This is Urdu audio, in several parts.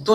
2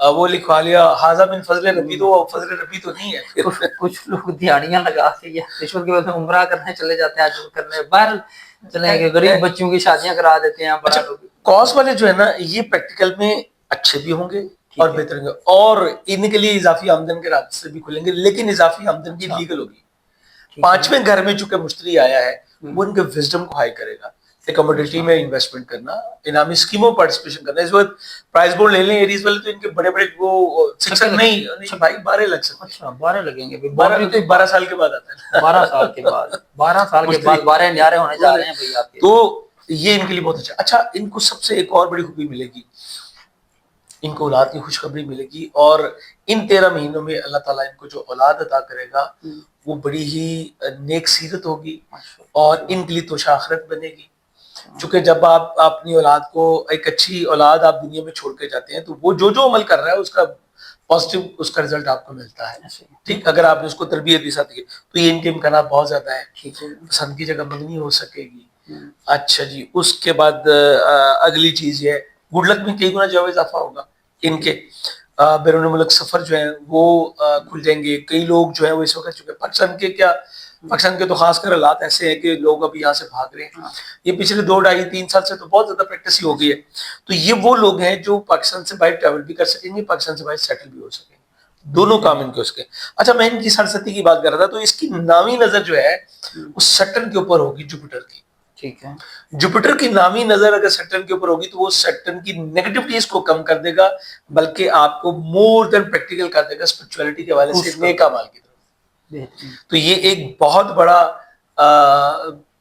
وہ لکھوا لیا حاضہ من فضل ربی، تو وہ فضل ربی تو نہیں ہے پھر. کچھ لوگ دیہڑیاں لگا کے یا رشوت کی وجہ سے عمرہ کرنے چلے جاتے ہیں، آج کرنے باہر چلے گئے، غریب بچوں کی شادیاں کرا دیتے ہیں بڑا لوگ. کاز والے جو ہے نا یہ پریکٹیکل میں اچھے بھی ہوں گے اور بہتر ہوں گے، اور ان کے لیے اضافی آمدن کے راستے بھی کھلیں گے، لیکن اضافی آمدن بھی لیگل ہوگی. پانچویں گھر میں چونکہ مشتری آیا ہے وہ ان کے وزڈم کو ہائی کرے گا. کموڈیٹی میں انویسٹمنٹ کرنا، انعامی اسکیموں پارٹیسپیشن کرنا. اس وقت پرائز بورڈ لے لیں ایریز والے تو ان کے بڑے بڑے وہ 6 نہیں بھائی 12 لگ سکتے. اچھا 12 لگیں گے، 12 سال کے بعد آتا ہے. 12 سال کے بعد 12 سال کے بعد 12 نیارے ہونے جا رہے ہیں بھائی آپ کے. تو یہ ان کے لیے بہت اچھا. اچھا ان کو سب سے ایک اور بڑی خوبی ملے گی، ان کو اولاد کی خوشخبری ملے گی، اور ان 13 مہینوں میں اللہ تعالیٰ ان کو جو اولاد عطا کرے گا وہ بڑی ہی نیک سیرت ہوگی اور ان کے لیے توشہ آخرت بنے گی. چونکہ جب آپ اپنی اولاد کو ایک اچھی اولاد آپ دنیا میں چھوڑ کے جاتے ہیں تو وہ جو عمل کر رہا ہے اس کا پازیٹیو اس کا رزلٹ آپ کو ملتا ہے. ٹھیک، اگر آپ نے اس کو تربیت بھی ساتھ کی تو یہ ان کے امکانات بہت زیادہ ہیں. پسند کی جگہ منگنی ہو سکے گی. اچھا جی، اس کے بعد اگلی چیز یہ ہے گڈ لک میں کئی گنا جو ہے اضافہ ہوگا. ان کے بیرون ملک سفر جو ہیں وہ کھل جائیں گے. کئی لوگ جو ہیں وہ اس وقت چکے پاکستان کے تو خاص کر حالات ایسے ہیں کہ لوگ اب یہاں سے بھاگ رہے ہیں. یہ پچھلے 2 ڈھائی 3 سال سے تو بہت زیادہ پریکٹس ہی ہو گئی ہے. تو یہ وہ لوگ ہیں جو پاکستان سے باہر ٹریول بھی کر سکیں گے، پاکستان سے باہر سیٹل بھی ہو سکیں گے. دونوں کام ان کے اس کے. اچھا میں ان کی سرستی کی بات کر رہا تھا، تو اس کی نامی نظر جو ہے وہ سیٹرن کے اوپر ہوگی، جوپیٹر کی. ٹھیک ہے، جوپیٹر کی نامی نظر اگر سیٹرن کے اوپر ہوگی تو وہ سیٹرن کی نیگیٹیوٹیز کو کم کر دے گا، بلکہ آپ کو مور دین پریکٹیکل کر دے گا اسپرچولیٹی کے حوالے سے، نیک اعمال کی طرف. تو یہ ایک بہت بڑا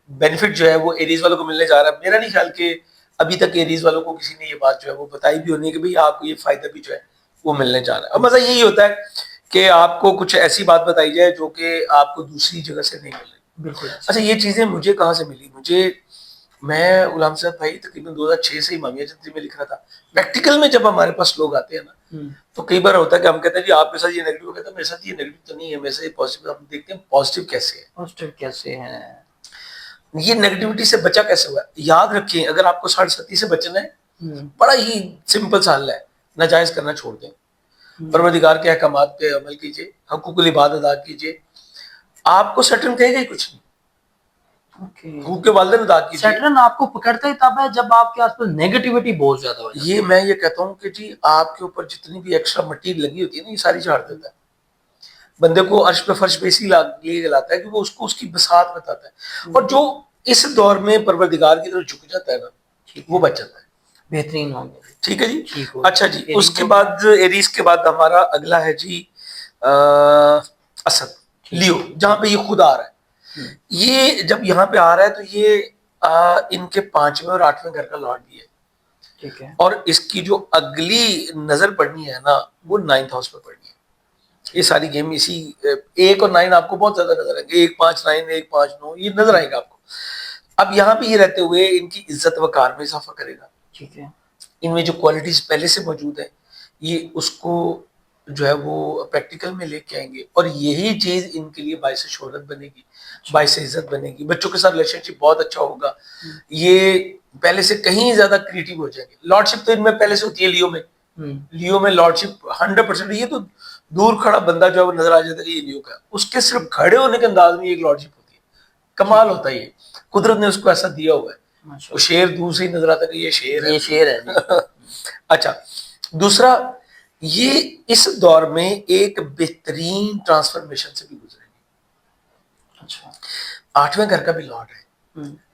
بینیفٹ جو ہے وہ ایریز والوں کو ملنے جا رہا ہے. میرا نہیں خیال کہ ابھی تک ایریز والوں کو کسی نے یہ بات جو ہے وہ بتائی بھی ہونی ہے کہ بھئی آپ کو یہ فائدہ بھی جو ہے وہ ملنے جا رہا ہے. اور مزہ یہی ہوتا ہے کہ آپ کو کچھ ایسی بات بتائی جائے جو کہ آپ کو دوسری جگہ سے نہیں مل رہی. بالکل. اچھا یہ چیزیں مجھے کہاں سے ملی؟ میں غلام صاحب بھائی تقریباً 2006 سے امامیہ جنتی میں لکھ رہا تھا. پریکٹیکل میں جب ہمارے پاس لوگ آتے ہیں نا تو کئی بار ہوتا ہے کہ ہم کہتے ہیں جی آپ کے ساتھ یہ نیگیٹو کہتا ہے، میرے ساتھ یہ نیگیٹو تو نہیں ہے، میرے ساتھ یہ پازیٹیو. ہم دیکھتے ہیں پازیٹیو کیسے ہے، یہ نیگیٹیوٹی سے بچا کیسے ہوا ہے. یاد رکھیں اگر آپ کو 60 سے بچنا ہے بڑا ہی سمپل سا حل ہے، ناجائز کرنا چھوڑ دیں، پروردگار کے احکامات پہ عمل کیجئے، حقوق العباد ادا کیجئے. آپ کو سیٹرن کہے گا ہی کچھ نہیں. حقوق کے والدین ادا کیجئے. سیٹرن آپ کو پکڑتا ہی تب ہے جب آپ کے آس پاس نیگیٹیوٹی بہت زیادہ ہو جاتی ہے. یہ میں یہ کہتا ہوں کہ جی آپ کے اوپر جتنی بھی ایکسٹرا مٹی لگی ہوتی ہے نا یہ ساری جھاڑ دیتا ہے. بندے کو عرش پہ فرش پہ اسی لیے لاتا ہے کہ وہ اس کو اس کی بساط بتاتا ہے، اور جو اس دور میں پروردگار کی طرف جھک جاتا ہے نا وہ بچ جاتا ہے. بہترین ہوں گے. ٹھیک ہے جی. اچھا جی، اس کے بعد ایریز کے بعد ہمارا اگلا ہے جی اسد، لیو، جہاں پہ یہ خود آ رہا ہے. یہ جب یہاں پہ آ رہا ہے تو یہ ان کے 5ویں اور 8ویں گھر کا لارڈ بھی ہے. ٹھیک ہے، اور اس کی جو اگلی نظر پڑنی ہے نا وہ 9th ہاؤس پہ پڑنی ہے. یہ ساری گیم اسی 1 اور 9 آپ کو بہت زیادہ نظر آئیں گے، 1 5 9 1 5 9 یہ نظر آئے گا آپ کو. اب یہاں پہ یہ رہتے ہوئے ان کی عزت وقار میں اضافہ کرے گا. ٹھیک ہے، ان میں جو کوالٹیز پہلے سے موجود ہیں یہ اس کو جو ہے وہ پریکٹیکل میں لے کے آئیں گے، اور یہی چیز ان کے لیے باعث شہرت بنے گی، باعث عزت بنے گی. بچوں کے ساتھ ریلیشن شپ بہت اچھا ہوگا. یہ پہلے سے کہیں زیادہ کریٹو ہو جائیں گے. لارڈ شپ تو ان میں پہلے سے ہوتی ہے لیو میں لارڈ شپ 100%. یہ تو دور کھڑا بندہ جو ہے وہ نظر آ جاتا ہے کہ یہ لیو کا ہے، اس کے صرف کھڑے ہونے کے انداز میں ایک لارڈ شپ ہوتی ہے. کمال ہوتا ہے، یہ قدرت نے اس کو ایسا دیا ہوا ہے. وہ شیر دور سے ہی نظر آتا ہے کہ یہ شیر ہے. اچھا دوسرا، یہ اس دور میں ایک بہترین ٹرانسفارمیشن سے بھی گزرے گی. اچھا 8ویں گھر کا بھی لارڈ ہے.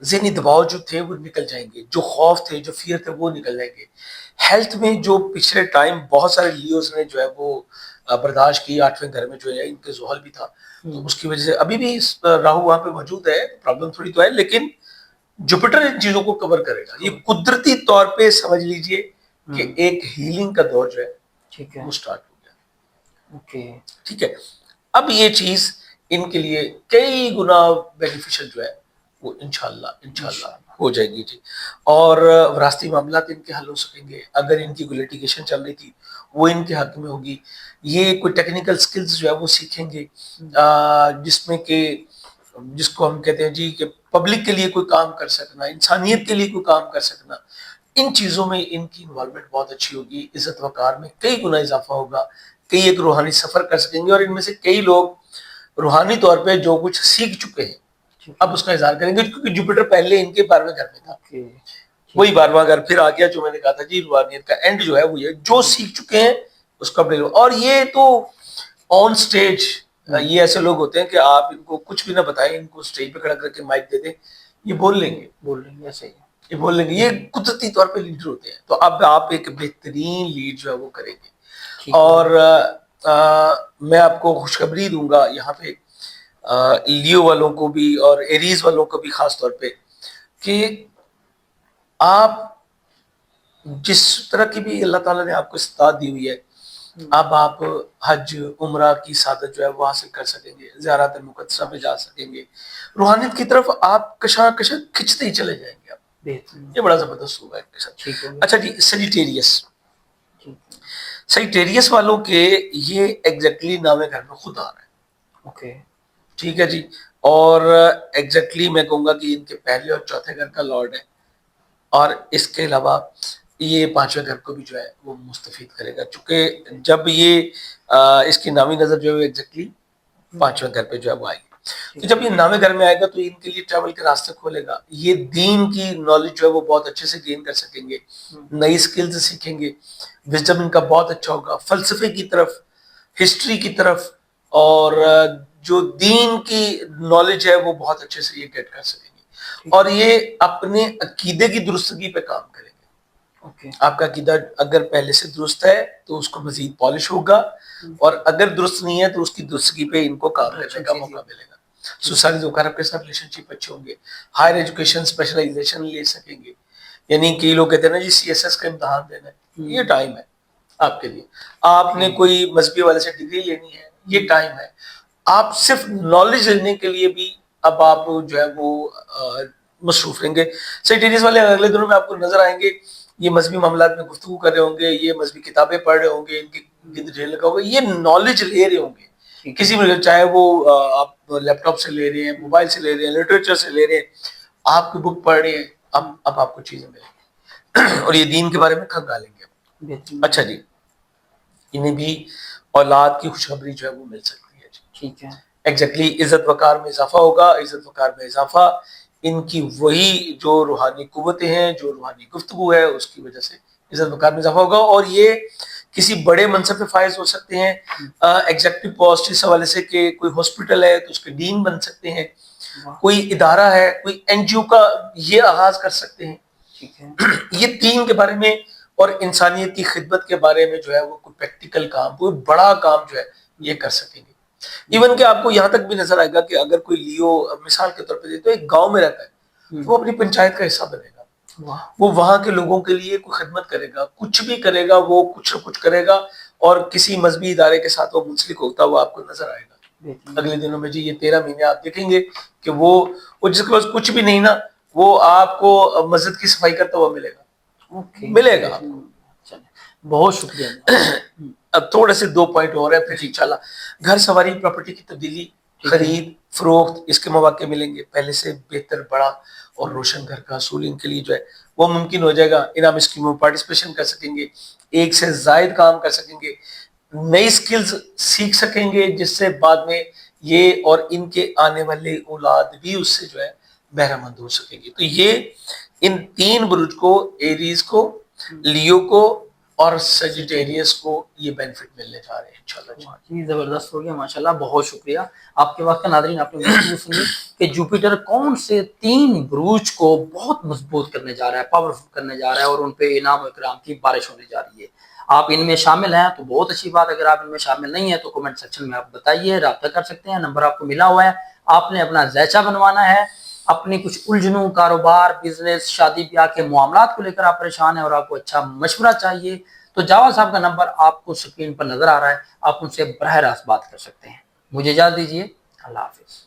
ذہنی دباؤ جو تھے وہ نکل جائیں گے، جو خوف تھے جو فیئر تھے وہ نکل جائیں گے. ہیلتھ میں جو پچھلے ٹائم بہت سارے لیوز نے جو ہے وہ برداشت کی، 8ویں گھر میں جو ہے ان کے زحل بھی تھا تو اس کی وجہ سے ابھی بھی راہو وہاں پہ موجود ہے، پرابلم تھوڑی تو ہے، لیکن جوپیٹر ان چیزوں کو کور کرے گا. یہ قدرتی طور پہ سمجھ لیجئے کہ ایک ہیلنگ کا دور جو ہے وہ سٹارٹ ہو گیا. ٹھیک ہے. اب یہ چیز ان کے لیے کئی گنا بینیفیشل جو ہے وہ انشاءاللہ ہو جائے گی جی. اور وراثتی معاملات ان کے حل ہو سکیں گے. اگر ان کی کوئی لیٹیگیشن چل رہی تھی وہ ان کے حق میں ہوگی. یہ کوئی ٹیکنیکل سکلز جو ہے وہ سیکھیں گے جس میں کہ جس کو ہم کہتے ہیں جی کہ پبلک کے لیے کوئی کام کر سکنا، انسانیت کے لیے کوئی کام کر سکنا. ان چیزوں میں ان کی انوالومنٹ بہت اچھی ہوگی، عزت وقار میں کئی گنا اضافہ ہوگا، کئی ایک روحانی سفر کر سکیں گے، اور ان میں سے کئی لوگ روحانی طور پہ جو کچھ سیکھ چکے ہیں اب اس کا اظہار کریں گے، کیونکہ جوپیٹر پہلے ان کے 12ویں گھر میں تھا، وہی 12واں گھر پھر آ گیا جو میں نے کہا تھا جی روحانیت کا اینڈ جو ہے وہ یہ جو سیکھ چکے ہیں اس کا بڑے، اور یہ تو آن سٹیج یہ ایسے لوگ ہوتے ہیں کہ آپ ان کو کچھ بھی نہ بتائیں، ان کو سٹیج پہ کھڑا کر کے مائک دے دیں، یہ بول لیں گے ایسے ہی یہ بول لیں گے، یہ قدرتی طور پہ لیڈر ہوتے ہیں، تو اب آپ ایک بہترین لیڈ جو ہے وہ کریں گے، اور میں آپ کو خوشخبری دوں گا یہاں پہ لیو والوں کو بھی اور ایریز والوں کو بھی خاص طور پہ، کہ آپ جس طرح کی بھی اللہ تعالیٰ نے آپ کو استطاعت دی ہوئی ہے، اب آپ حج عمرہ کی سعادت جو ہے وہ حاصل کر سکیں گے، زیارت مقدسہ پہ جا سکیں گے، روحانیت کی طرف آپ کشاں کشاں کھنچتے ہی چلے جائیں گے آپ، یہ بڑا زبردست ہوگا ایک ساتھ۔ اچھا جی، سیجیٹیریس والوں کے یہ ایگزیکٹلی نامے گھر میں خود آ رہا ہے، ٹھیک ہے جی، اور ایگزیکٹلی میں کہوں گا کہ ان کے پہلے اور چوتھے گھر کا لارڈ ہے، اور اس کے علاوہ یہ 5ویں گھر کو بھی جو ہے وہ مستفید کرے گا، چونکہ جب یہ اس کی نامی نظر جو ہے ایگزیکٹلی 5ویں گھر پہ جو ہے وہ آئے گی، تو جب یہ نامے گھر میں آئے گا تو ان کے لیے ٹریول کے راستے کھولے گا، یہ دین کی نالج جو ہے وہ بہت اچھے سے گین کر سکیں گے، نئی سکلز سیکھیں گے، وزڈم ان کا بہت اچھا ہوگا، فلسفے کی طرف، ہسٹری کی طرف، اور جو دین کی نالج ہے وہ بہت اچھے سے یہ گیٹ کر سکیں گے، اور یہ اپنے عقیدے کی درستگی پہ کام کریں گے۔ آپ کا عقیدہ اگر پہلے سے درست ہے تو اس کو مزید پالش ہوگا، اور اگر درست نہیں ہے تو اس کی درستگی پہ ان کو کام کرنے کا موقع ملے گا، سوسائٹی دوکارہ کے ساتھ ریلیشن شپ اچھے ہوں گے، ہائر ایجوکیشن اسپیشلائزیشن لے سکیں گے، یعنی کئی لوگ کہتے ہیں نا جی CSS کا امتحان دینا ہے، یہ ٹائم ہے آپ کے لیے، آپ نے کوئی مذہبی والے سے ڈگری لینی ہے، یہ ٹائم ہے، آپ صرف نالج لینے کے لیے بھی اب آپ جو ہے وہ مصروف رہیں گے۔ سیجیٹیریس والے اگلے دنوں میں آپ کو نظر آئیں گے، یہ مذہبی معاملات میں گفتگو کر رہے ہوں گے، یہ مذہبی کتابیں پڑھ رہے ہوں گے، ان کی گرد ڈھیر لگا ہوگا، یہ نالج لے رہے ہوں گے کسی بھی، چاہے وہ آپ لیپ ٹاپ سے لے رہے ہیں، موبائل سے لے رہے ہیں، لٹریچر سے لے رہے ہیں، آپ کی بک پڑھ رہے ہیں، اب آپ کو چیزیں ملیں گی اور یہ دین کے بارے میں کھنگالیں گے۔ اچھا جی، انہیں بھی اولاد کی خوشخبری جو ہے وہ مل سکتی ہے، ٹھیک ہے، ایگزیکٹلی عزت وقار میں اضافہ ہوگا، عزت وقار میں اضافہ ان کی وہی جو روحانی قوتیں ہیں، جو روحانی گفتگو ہے اس کی وجہ سے عزت وقار میں اضافہ ہوگا، اور یہ کسی بڑے منصب پہ فائز ہو سکتے ہیں، ایگزیکٹو پوسٹ اس حوالے سے کہ کوئی ہاسپٹل ہے تو اس کے ڈین بن سکتے ہیں، کوئی ادارہ ہے، کوئی NGO کا یہ آغاز کر سکتے ہیں، یہ دین کے بارے میں اور انسانیت کی خدمت کے بارے میں جو ہے وہ کوئی پریکٹیکل کام، کوئی بڑا کام جو ہے یہ کر سکیں گے۔ ایون کہ آپ کو یہاں تک بھی نظر آئے گا کہ اگر کوئی لیو مثال کے طور پہ تو ایک گاؤں میں رہتا ہے تو وہ اپنی پنچایت کا حصہ بنے گا، وہ وہاں کے لوگوں کے لیے کوئی خدمت کرے گا، کچھ بھی کرے گا، وہ کچھ نہ کچھ کرے گا، اور کسی مذہبی ادارے کے ساتھ وہ منسلک ہوتا ہوا آپ کو نظر آئے گا اگلے دنوں میں۔ جی یہ 13 مہینے آپ دیکھیں گے کہ وہ جس کے پاس کچھ بھی نہیں نا، وہ آپ کو مسجد کی صفائی کرتا ہوا ملے گا آپ کو۔ بہت شکریہ۔ اب تھوڑے سے 2 پوائنٹ اور ہیں پھر انشاءاللہ گھر سواری، پراپرٹی کی تبدیلی، خرید فروخت، اس کے مواقع ملیں گے، پہلے سے بہتر، بڑا اور روشن گھر کا حصول ان کے لیے جو ہے وہ ممکن ہو جائے گا، انعام اسکیموں میں پارٹیسپیشن کر سکیں گے، ایک سے زائد کام کر سکیں گے، نئی سکلز سیکھ سکیں گے، جس سے بعد میں یہ اور ان کے آنے والے اولاد بھی اس سے جو ہے بہرہ مند ہو سکیں گے۔ تو یہ ان 3 برج کو، ایریز کو، لیو کو اور سیجیٹیریس کو یہ بینیفٹ ملنے جا رہے ہیں انشاءاللہ۔ جی زبردست ہو گیا ماشاءاللہ، بہت شکریہ آپ کے وقت۔ ناظرین آپ نے گفتگو سنی کہ جوپیٹر کون سے 3 بروج کو بہت مضبوط کرنے جا رہا ہے، پاورفل کرنے جا رہا ہے، اور ان پہ انعام و اکرام کی بارش ہونے جا رہی ہے۔ آپ ان میں شامل ہیں تو بہت اچھی بات، اگر آپ ان میں شامل نہیں ہیں تو کمنٹ سیکشن میں آپ بتائیے، رابطہ کر سکتے ہیں، نمبر آپ کو ملا ہوا ہے، آپ نے اپنا ذائچہ بنوانا ہے، اپنی کچھ الجھنوں، کاروبار، بزنس، شادی بیاہ کے معاملات کو لے کر آپ پریشان ہیں اور آپ کو اچھا مشورہ چاہیے، تو جاوید صاحب کا نمبر آپ کو سکرین پر نظر آ رہا ہے، آپ ان سے براہ راست بات کر سکتے ہیں۔ مجھے اجازت دیجیے، اللہ حافظ۔